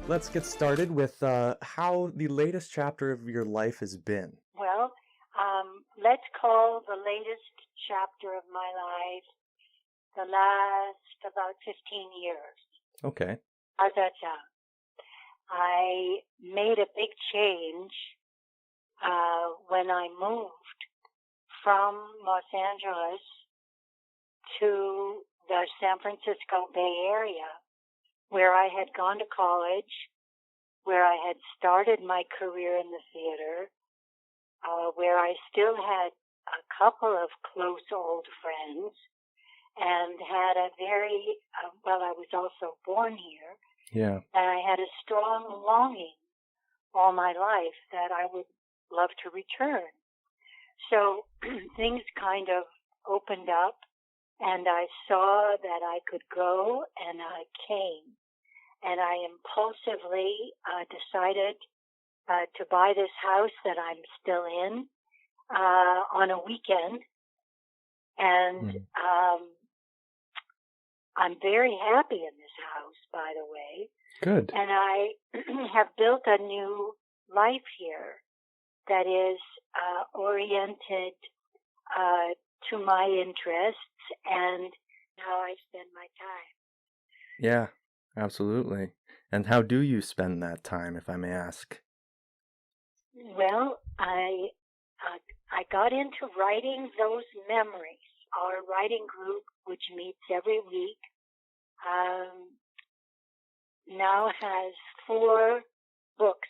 let's get started with how the latest chapter of your life has been. Well, let's call the latest chapter of my life the last about 15 years. Okay. How's that sound? I made a big change when I moved from Los Angeles to the San Francisco Bay Area, where I had gone to college, where I had started my career in the theater, where I still had a couple of close old friends, and had a very, I was also born here, Yeah. and I had a strong longing all my life that I would love to return. So things kind of opened up, and I saw that I could go, and I came. And I impulsively decided to buy this house that I'm still in on a weekend. And I'm very happy in this house, by the way. Good. And I have built a new life here that is oriented to my interests and how I spend my time. Yeah, absolutely. And how do you spend that time, if I may ask? Well, I got into writing those memories. Our writing group, which meets every week, now has 4 books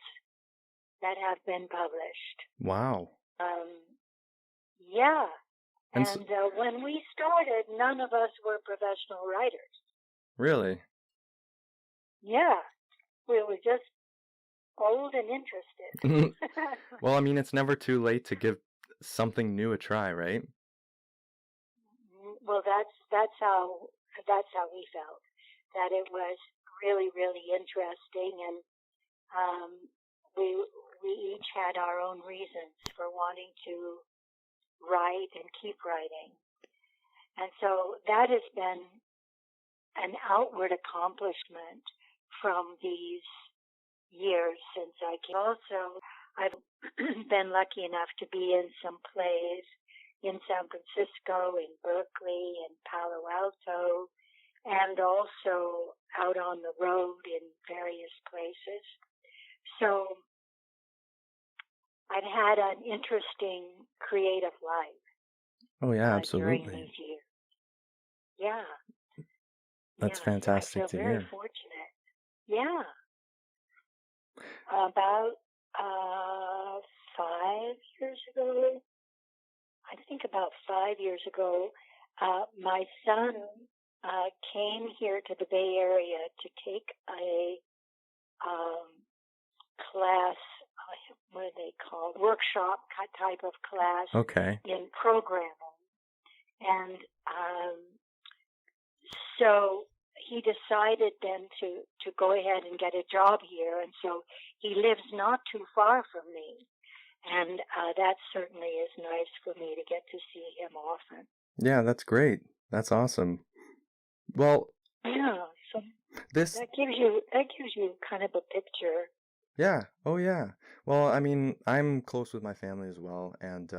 that have been published. Wow. Yeah. And And when we started, none of us were professional writers. really? Yeah. We were just old and interested. Well, I mean, it's never too late to give something new a try, right? Well, that's how we felt, that it was really, really interesting, and we each had our own reasons for wanting to write and keep writing. And so that has been an outward accomplishment from these years since I came. Also, I've been lucky enough to be in some plays in San Francisco, in Berkeley, in Palo Alto, and also out on the road in various places. So I've had an interesting creative life Oh, yeah, during absolutely. these years. Yeah. That's Yeah, so I fantastic feel to very hear. fortunate. Yeah. About 5 years ago, I think about 5 years ago, my son came here to the Bay Area to take a class, what are they called? Workshop type of class Okay. in programming. And so he decided then to go ahead and get a job here. And so he lives not too far from me. And that certainly is nice for me to get to see him often. Yeah, that's great. That's awesome. Well, Yeah, so this, that gives you kind of a picture. yeah. Oh, yeah. Well, I mean, I'm close with my family as well, and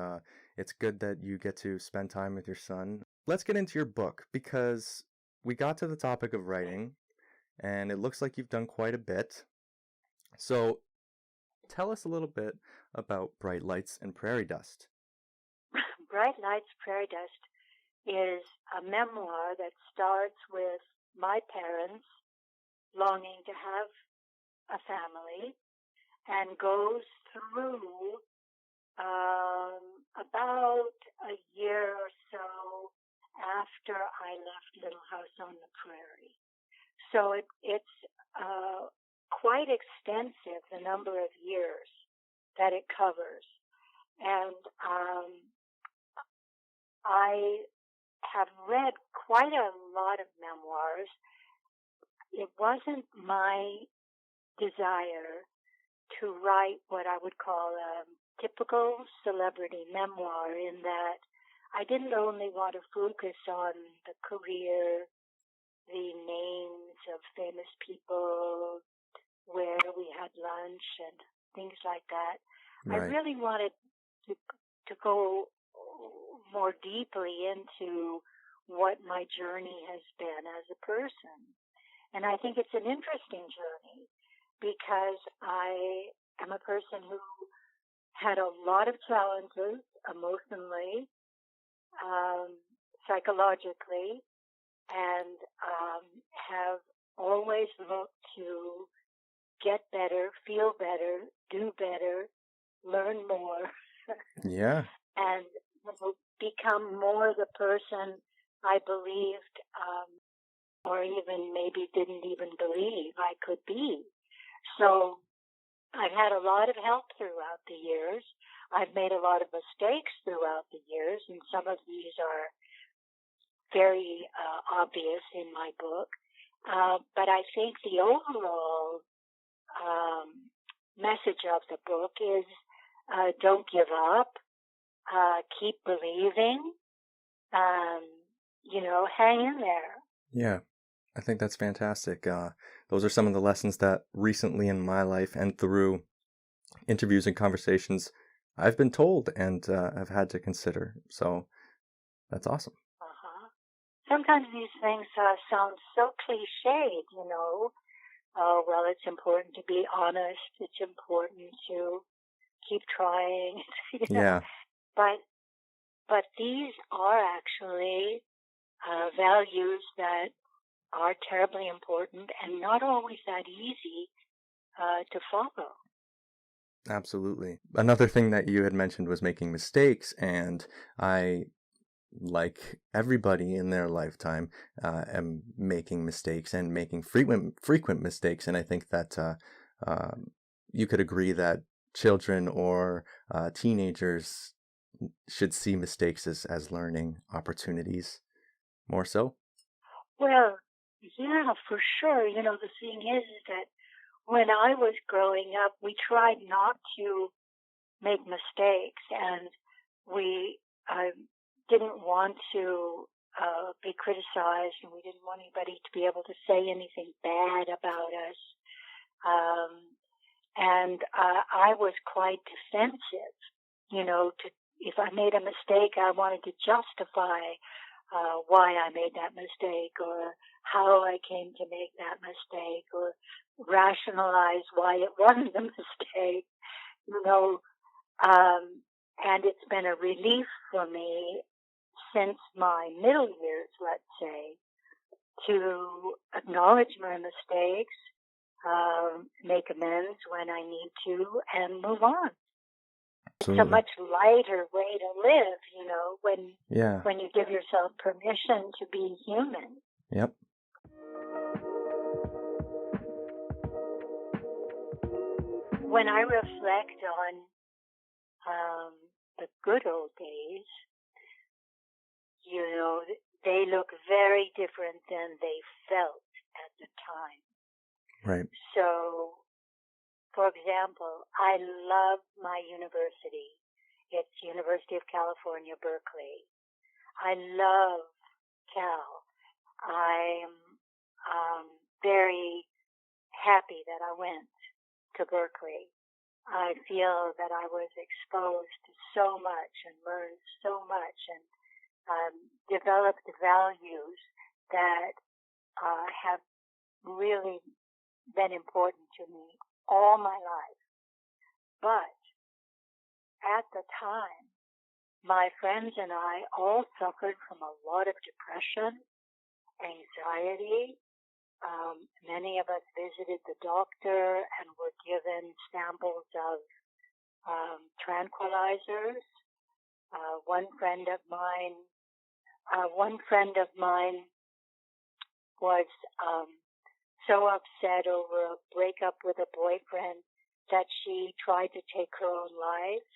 it's good that you get to spend time with your son. Let's get into your book because we got to the topic of writing, and it looks like you've done quite a bit. So tell us a little bit about Bright Lights and Prairie Dust. Bright Lights, Prairie Dust is a memoir that starts with my parents longing to have a family and goes through about a year or so after I left Little House on the Prairie. So it's quite extensive, the number of years that it covers. And I have read quite a lot of memoirs. It wasn't my desire to write what I would call a typical celebrity memoir, in that I didn't only want to focus on the career, the names of famous people, where we had lunch and things like that. I Right. really wanted to go more deeply into what my journey has been as a person. And I think it's an interesting journey because I am a person who had a lot of challenges emotionally, um, psychologically, and have always looked to get better, feel better, do better, learn more, Yeah. and become more the person I believed, or even maybe didn't even believe I could be. So I've had a lot of help throughout the years. I've made a lot of mistakes throughout the years, and some of these are very obvious in my book. But I think the overall message of the book is don't give up, keep believing, um, hang in there. Yeah. I think that's fantastic. Those are some of the lessons that recently in my life and through interviews and conversations I've been told and have had to consider. So that's awesome. Uh-huh. Sometimes these things sound so cliched, well, it's important to be honest. It's important to keep trying, Yeah, But these are actually values that are terribly important and not always that easy to follow. absolutely. Another thing that you had mentioned was making mistakes, and I, like everybody in their lifetime, am making mistakes and making frequent mistakes. And I think that you could agree that children or teenagers should see mistakes as learning opportunities more so. Well, yeah, for sure. The thing is that when I was growing up, we tried not to make mistakes, and we didn't want to be criticized, and we didn't want anybody to be able to say anything bad about us. And I was quite defensive, to if I made a mistake, I wanted to justify why I made that mistake or how I came to make that mistake or rationalize why it wasn't a mistake, you know, and it's been a relief for me since my middle years, let's say, to acknowledge my mistakes, make amends when I need to, and move on. It's a Absolutely. much lighter way to live, Yeah. when you give yourself permission to be human. Yep. When I reflect on the good old days, you know, they look very different than they felt at the time. Right. So, for example, I love my university. It's University of California, Berkeley. I love Cal. I'm very happy that I went to Berkeley. I feel that I was exposed to so much and learned so much and developed values that have really been important to me all my life. But at the time, my friends and I all suffered from a lot of depression, anxiety. Many of us visited the doctor and were given samples of tranquilizers. One friend of mine was so upset over a breakup with a boyfriend that she tried to take her own life,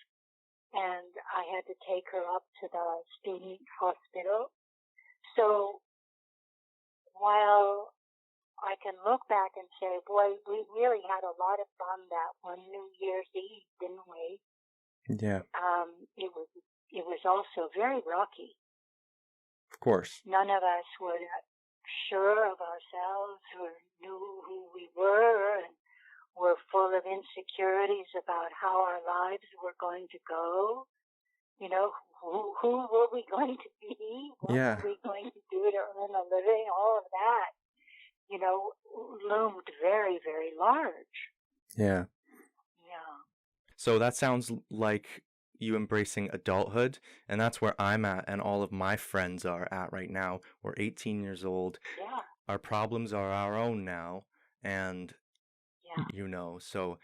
and I had to take her up to the student hospital. So while I can look back and say, boy, we really had a lot of fun that one New Year's Eve, didn't we? Yeah. It was also very rocky. Of course. None of us were sure of ourselves or knew who we were, and were full of insecurities about how our lives were going to go. You know, who were we going to be? What Yeah. were we going to do to earn a living? All of that, you know, loomed very, very large. Yeah. Yeah. So that sounds like you embracing adulthood, and that's where I'm at and all of my friends are at right now. We're 18 years old. Yeah. Our problems are our own now, and Yeah. you know, so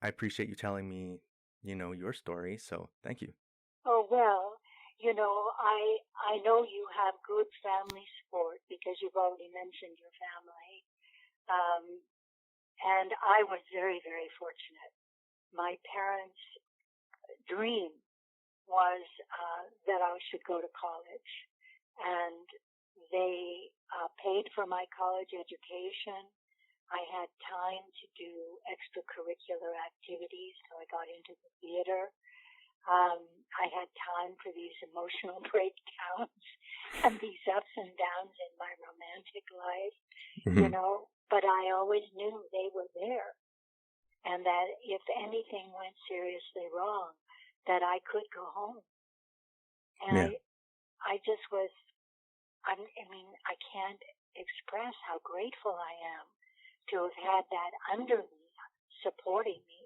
I appreciate you telling me, you know, your story, so thank you. Oh, well, you know, I know you have good family support because you've already mentioned your family. And I was very, very fortunate. My parents' dream was that I should go to college, and they paid for my college education. I had time to do extracurricular activities, so I got into the theater. I had time for these emotional breakdowns and these ups and downs in my romantic life, you know, but I always knew they were there, and that if anything went seriously wrong, that I could go home. And Yeah. I just was, I mean, I can't express how grateful I am to have had that under me, supporting me,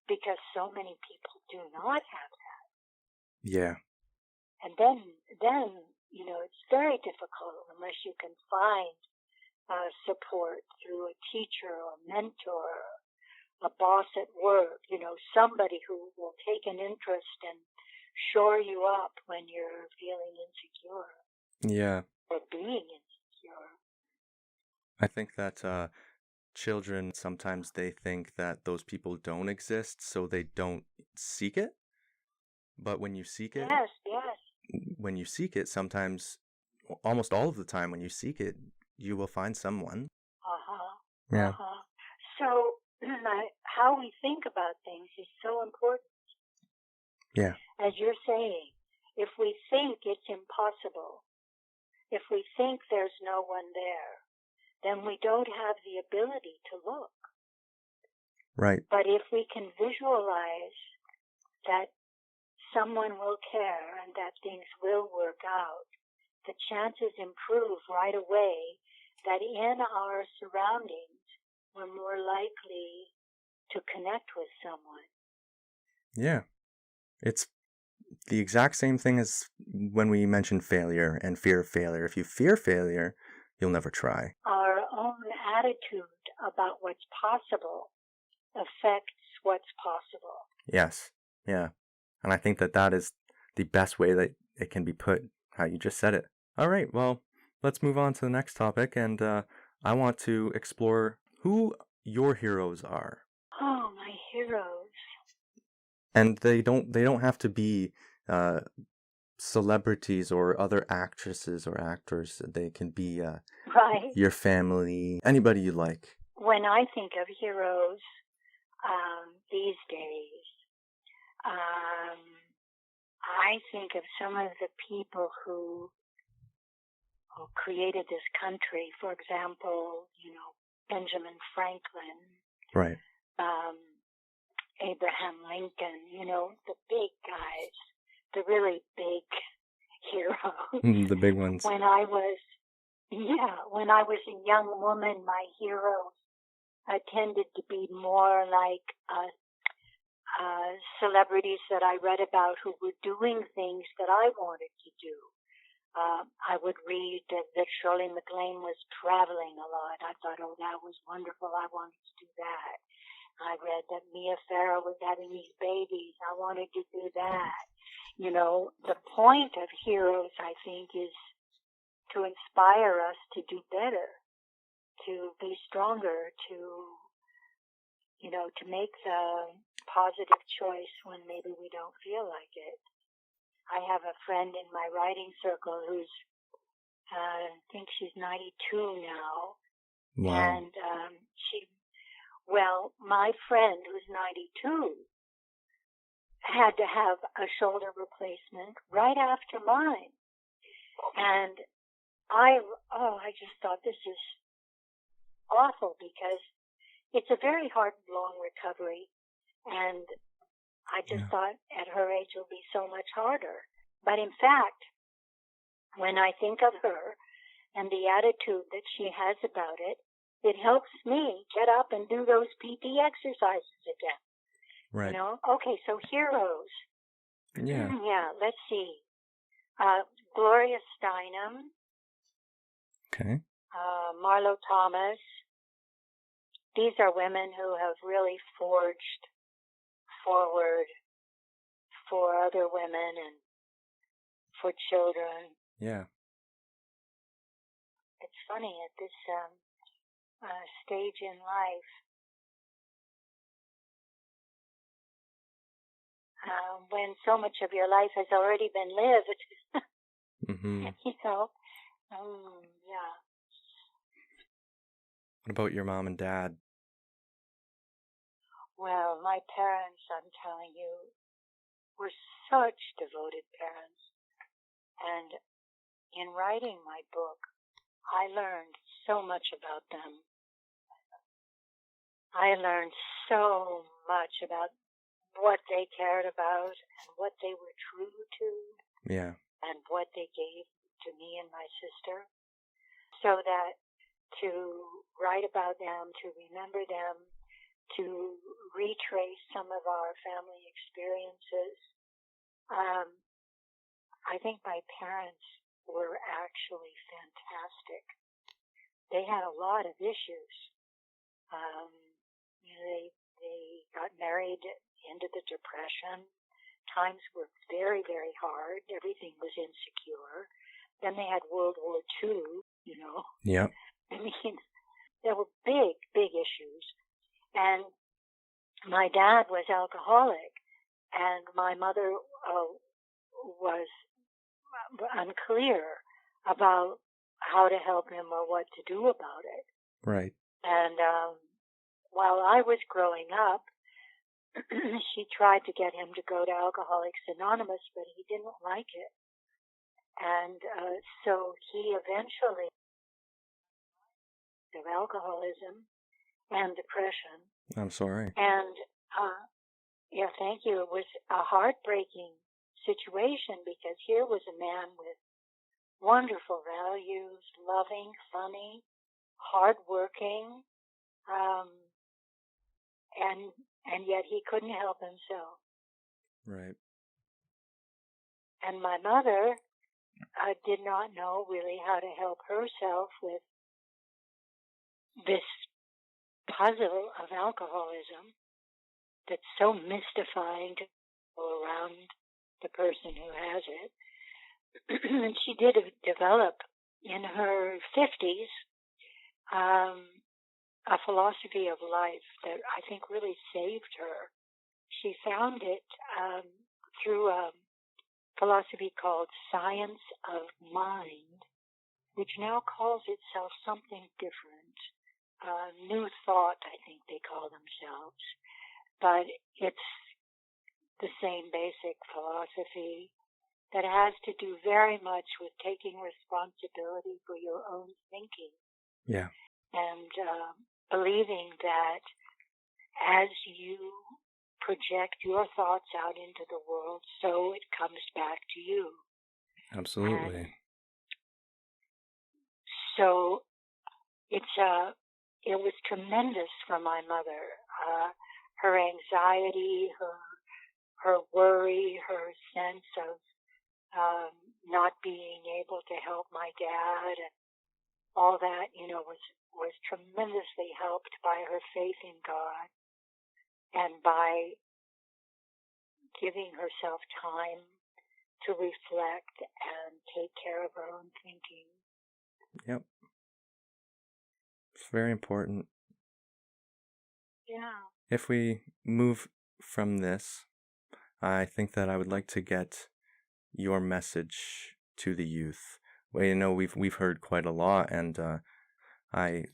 because so many people do not have that. Yeah. And then, you know, it's very difficult unless you can find support through a teacher or mentor, a boss at work, you know, somebody who will take an interest and shore you up when you're feeling insecure. Yeah. Or being insecure. I think that children sometimes they think that those people don't exist, so they don't seek it. But when you seek it, Yes. sometimes, almost all of the time, when you seek it, you will find someone. Uh-huh. Yeah. Uh-huh. So how we think about things is so important. Yeah. As you're saying, if we think it's impossible, if we think there's no one there, then we don't have the ability to look. Right. But if we can visualize that someone will care and that things will work out, the chances improve right away that in our surroundings, we're more likely to connect with someone. Yeah. It's the exact same thing as when we mentioned failure and fear of failure. If you fear failure, you'll never try. Our own attitude about what's possible affects what's possible. Yes. Yeah. And I think that that is the best way that it can be put, how you just said it. All right. Well, let's move on to the next topic. And I want to explore who your heroes are. Oh, my heroes. And they don't have to be celebrities or other actresses or actors. They can be Right. your family, anybody you like. When I think of heroes these days, I think of some of the people who created this country. For example, you know, Benjamin Franklin. Right. Abraham Lincoln, you know, the big guys, the really big heroes. The big ones. When I was a young woman, my heroes tended to be more like celebrities that I read about who were doing things that I wanted to do. I would read that Shirley MacLaine was traveling a lot. I thought, oh, that was wonderful. I wanted to do that. I read that Mia Farrow was having these babies. I wanted to do that. You know, the point of heroes, I think, is to inspire us to do better, to be stronger, to, you know, to make the positive choice when maybe we don't feel like it. I have a friend in my writing circle who's, I think she's 92 now. Wow. And my friend who's 92 had to have a shoulder replacement right after mine. And I just thought this is awful because it's a very hard and long recovery. And I just Yeah. thought at her age it'll be so much harder. But in fact, when I think of her and the attitude that she has about it, it helps me get up and do those PT exercises again. Right. Okay, so heroes. Yeah. Yeah, let's see. Gloria Steinem, Okay. Marlo Thomas. These are women who have really forged forward for other women and for children. Yeah. It's funny at this stage in life, when so much of your life has already been lived. Mm-hmm. Yeah. What about your mom and dad? Well, my parents, I'm telling you, were such devoted parents. And in writing my book, I learned so much about them. I learned so much about what they cared about and what they were true to. Yeah. And what they gave to me and my sister. So that to write about them, to remember them, to retrace some of our family experiences. I think my parents were actually fantastic. They had a lot of issues. They got married into the Depression. Times were very, very hard. Everything was insecure. Then they had World War II, Yep. I mean, there were big, big issues. And my dad was alcoholic, and my mother was unclear about how to help him or what to do about it. Right. And while I was growing up, she tried to get him to go to Alcoholics Anonymous, but he didn't like it. And so he eventually of alcoholism and depression. I'm sorry. And yeah, thank you. It was a heartbreaking situation because here was a man with wonderful values, loving, funny, hardworking, and yet he couldn't help himself. Right. And my mother did not know really how to help herself with this puzzle of alcoholism that's so mystifying to go around the person who has it. And she did develop in her 50s a philosophy of life that I think really saved her. She found it through a philosophy called Science of Mind, which now calls itself something different. New Thought, I think they call themselves. But it's the same basic philosophy that has to do very much with taking responsibility for your own thinking. Yeah. And believing that as you project your thoughts out into the world, so it comes back to you. Absolutely. And so it was tremendous for my mother. Her anxiety, her worry, her sense of not being able to help my dad, and all that, was tremendously helped by her faith in God and by giving herself time to reflect and take care of her own thinking. Yep. It's very important. Yeah. If we move from this, I think that I would like to get your message to the youth. Well, we've heard quite a lot, and I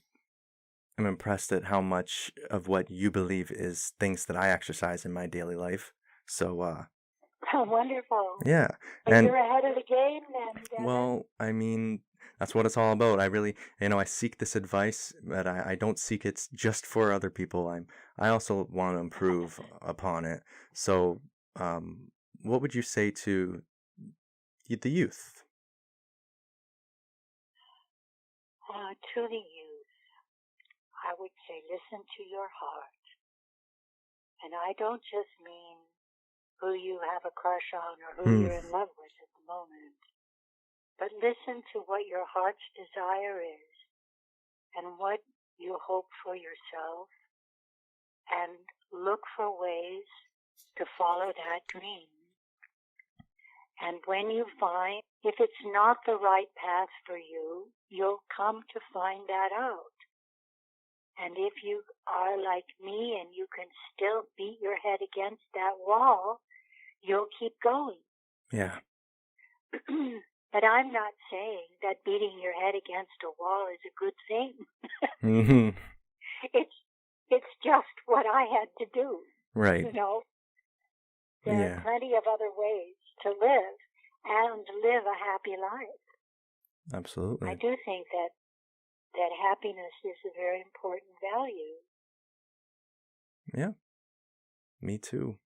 am impressed at how much of what you believe is things that I exercise in my daily life. So, Wonderful. yeah. But And you're ahead of the game then, Devin. well, I mean, That's what it's all about. I really, I seek this advice, but I don't seek it just for other people. I also want to improve upon it. So, what would you say to the youth? To the youth, I would say listen to your heart. And I don't just mean who you have a crush on or who you're in love with at the moment, but listen to what your heart's desire is and what you hope for yourself, and look for ways to follow that dream. And when you find, if it's not the right path for you, you'll come to find that out. And if you are like me and you can still beat your head against that wall, you'll keep going. Yeah. But I'm not saying that beating your head against a wall is a good thing. Mm-hmm. It's just what I had to do. Right. You know, there are plenty of other ways to live and live a happy life. Absolutely. I do think that happiness is a very important value. Yeah. Me too.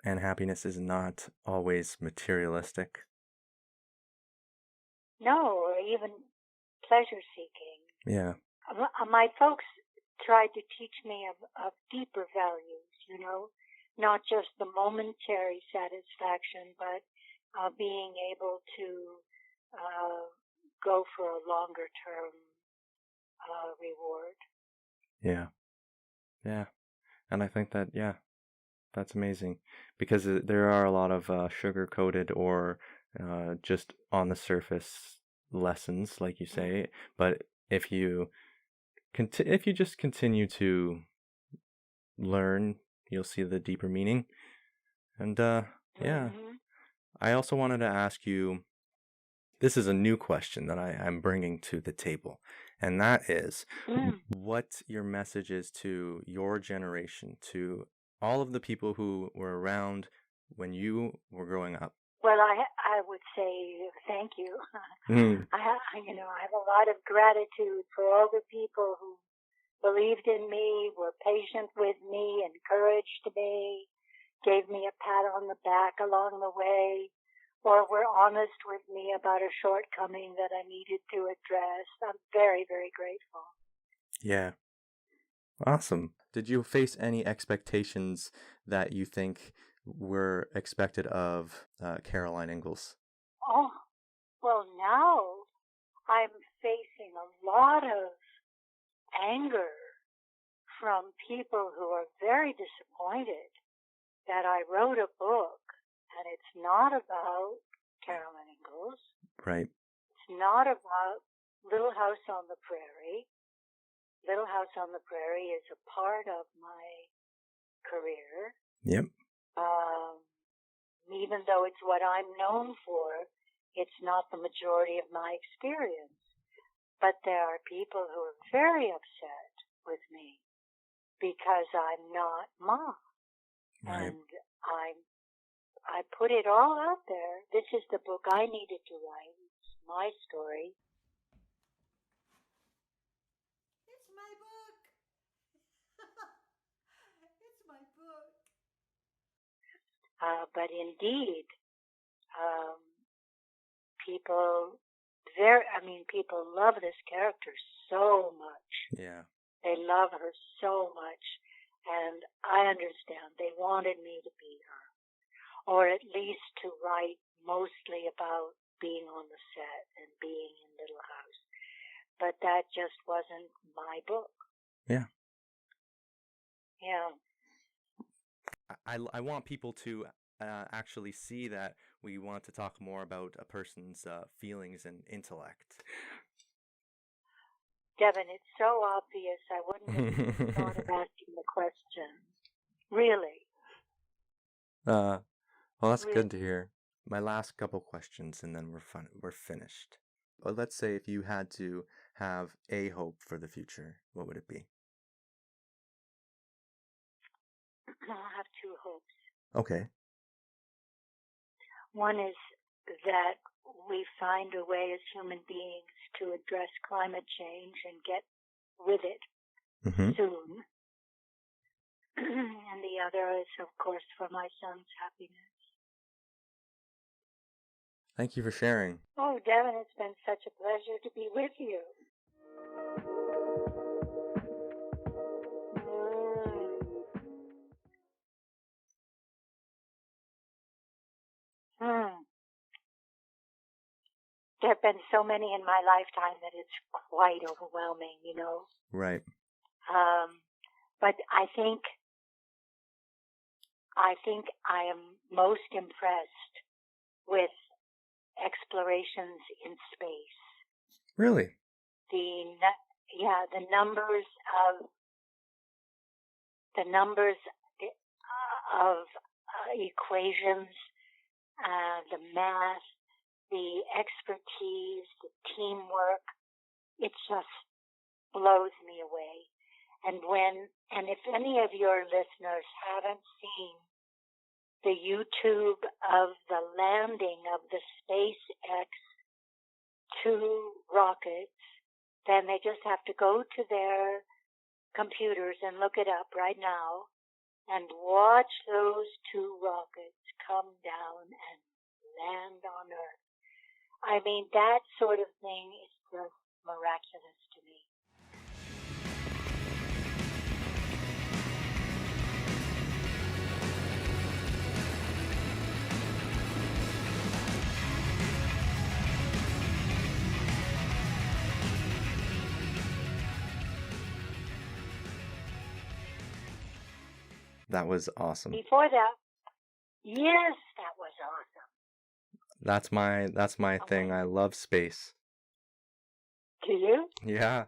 And happiness is not always materialistic. No, or even pleasure-seeking. Yeah. My folks tried to teach me of deeper values, not just the momentary satisfaction, but being able to go for a longer-term reward. Yeah. Yeah. And I think that, that's amazing, because there are a lot of sugar-coated or just on the surface lessons, like you say. But if you just continue to learn, you'll see the deeper meaning. And I also wanted to ask you, this is a new question that I'm bringing to the table, and that is what your message is to your generation, to all of the people who were around when you were growing up. Well, I would say thank you. I have a lot of gratitude for all the people who believed in me, were patient with me, encouraged me, gave me a pat on the back along the way, or were honest with me about a shortcoming that I needed to address. I'm very, very grateful. Yeah. Awesome. Did you face any expectations that you think were expected of Caroline Ingalls? Oh, well, now I'm facing a lot of anger from people who are very disappointed that I wrote a book, and it's not about Caroline Ingalls. Right. It's not about Little House on the Prairie. Little House on the Prairie is a part of my career. Yep. Even though it's what I'm known for, it's not the majority of my experience. But there are people who are very upset with me because I'm not Mom. Right. And I put it all out there. This is the book I needed to write. It's my story. It's my book. It's my book. But indeed, people love this character so much. Yeah. They love her so much. And I understand. They wanted me to be her, or at least to write mostly about being on the set and being in Little House. But that just wasn't my book. Yeah. Yeah. I want people to actually see that we want to talk more about a person's feelings and intellect. Devin, it's so obvious I wouldn't have even thought of asking the question. Really. Well, that's good to hear. My last couple questions, and then we're finished. Well, let's say if you had to have a hope for the future, what would it be? I have two hopes. Okay. One is that we find a way as human beings to address climate change and get with it Mm-hmm. soon. And the other is, of course, for my son's happiness. Thank you for sharing. Oh, Devin, it's been such a pleasure to be with you. There have been so many in my lifetime that it's quite overwhelming, you know. Right. But I think I am most impressed with explorations in space. Really? The numbers of equations, the math, the expertise, the teamwork, it just blows me away. And if any of your listeners haven't seen the YouTube of the landing of the SpaceX 2 rockets, then they just have to go to their computers and look it up right now and watch those 2 rockets come down and land on Earth. I mean, that sort of thing is just miraculous to me. That was awesome. Before that, yes, that was awesome. That's my thing. I love space. Do you? Yeah.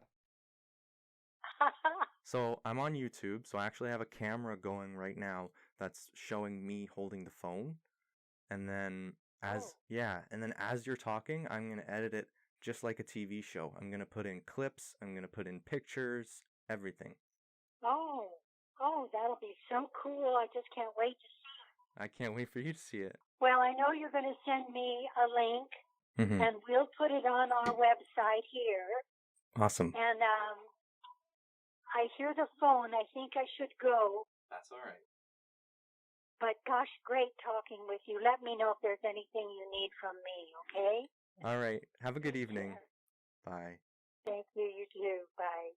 So I'm on YouTube, so I actually have a camera going right now that's showing me holding the phone. And then as you're talking, I'm going to edit it just like a TV show. I'm going to put in clips, I'm going to put in pictures, everything. Oh, that'll be so cool. I just can't wait to see it. I can't wait for you to see it. Well, I know you're going to send me a link, Mm-hmm. and we'll put it on our website here. Awesome. And I hear the phone. I think I should go. That's all right. But gosh, great talking with you. Let me know if there's anything you need from me, okay? All right. Have a good evening. Bye. Thank you. You too. Bye.